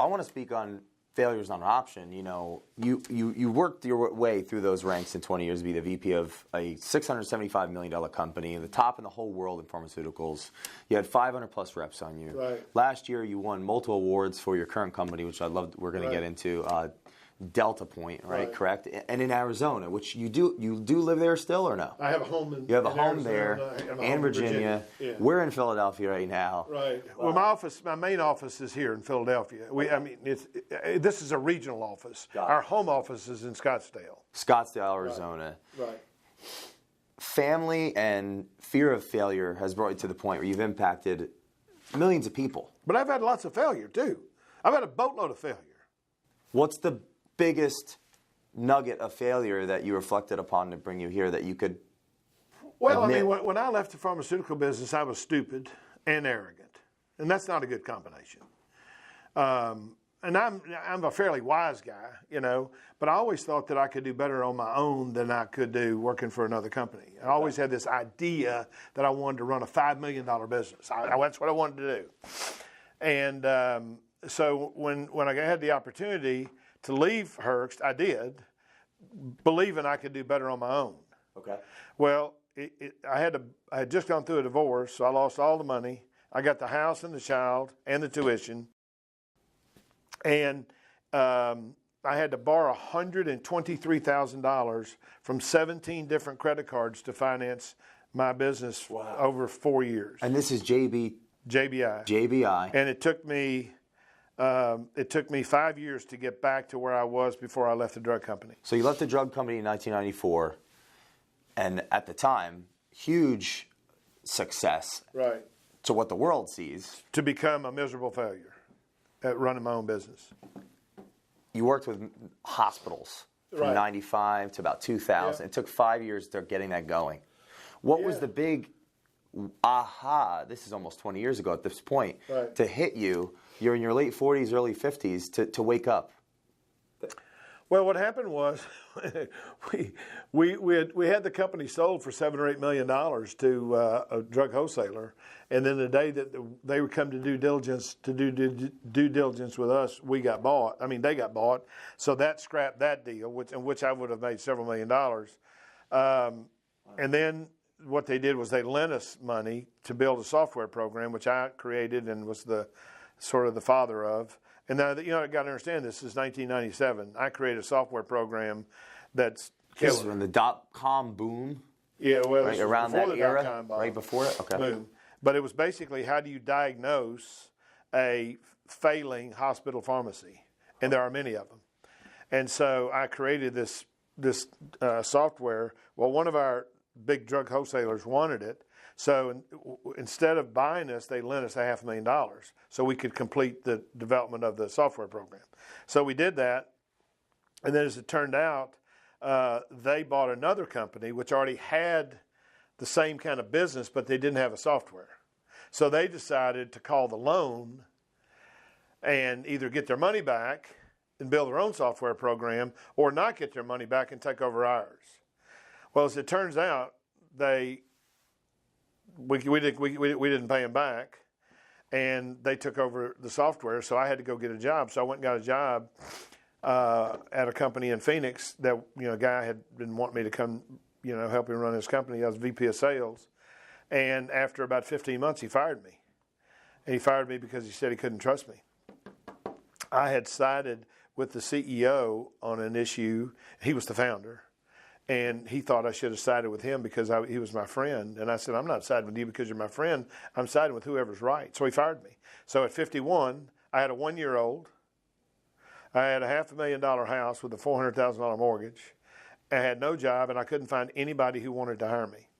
I want to speak on failure's not an option. You worked your way through those ranks in 20 years to be the VP of a $675 million company, the top in the whole world in pharmaceuticals. You had 500 plus reps on you. Right. Last year, you won multiple awards for your current company, which we're going to get into. Delta Point, right? Correct. And in Arizona, which you do live there still or no? I have a home in You have a in home Arizona there and Virginia. Yeah. We're in Philadelphia right now. Right. Well, my main office is here in Philadelphia. This is a regional office. Our home office is in Scottsdale, Arizona. Right. Family and fear of failure has brought you to the point where you've impacted millions of people. But I've had lots of failure too. I've had a boatload of failure. What's the biggest nugget of failure that you reflected upon to bring you here that you could admit? When I left the pharmaceutical business, I was stupid and arrogant, and that's not a good combination. And I'm a fairly wise guy, but I always thought that I could do better on my own than I could do working for another company. I always had this idea that I wanted to run a $5 million business. That's what I wanted to do. And so when I had the opportunity to leave Herbst, I did, believing I could do better on my own. Okay. Well, I had just gone through a divorce, so I lost all the money. I got the house and the child and the tuition, and I had to borrow $123,000 from 17 different credit cards to finance my business over 4 years. And this is JBI. And it took me 5 years to get back to where I was before I left the drug company. So you left the drug company in 1994, and at the time, huge success. Right. To what the world sees. To become a miserable failure at running my own business. You worked with hospitals from 95 to about 2000. Yeah. It took 5 years to getting that going. What was the big aha, this is almost 20 years ago at this point, to hit you? You're in your late 40s, early 50s to wake up. Well, what happened was we had the company sold for $7 or $8 million to a drug wholesaler, and then the day that they would come to do due diligence with us, we got bought. I mean, they got bought, so that scrapped that deal, which I would have made several $1 million. And then what they did was they lent us money to build a software program, which I created and was the father of. And now, you got to understand, this is 1997. I created a software program that's killer. This is when the dot-com boom? Yeah, well, right around that era? Right before it? Okay. Boom. But it was basically, how do you diagnose a failing hospital pharmacy? And there are many of them. And so I created this software. Well, one of our big drug wholesalers wanted it. So instead of buying us, they lent us $500,000 so we could complete the development of the software program. So we did that, and then as it turned out, they bought another company which already had the same kind of business, but they didn't have a software. So they decided to call the loan and either get their money back and build their own software program, or not get their money back and take over ours. Well, as it turns out, we didn't pay them back, and they took over the software, so I had to go get a job. So I went and got a job at a company in Phoenix that, a guy had been wanting me to come, help him run his company. I was VP of sales. And after about 15 months, he fired me. And he fired me because he said he couldn't trust me. I had sided with the CEO on an issue. He was the founder. And he thought I should have sided with him because he was my friend. And I said, I'm not siding with you because you're my friend. I'm siding with whoever's right. So he fired me. So at 51, I had a 1-year-old. I had a $500,000 house with a $400,000 mortgage. I had no job, and I couldn't find anybody who wanted to hire me.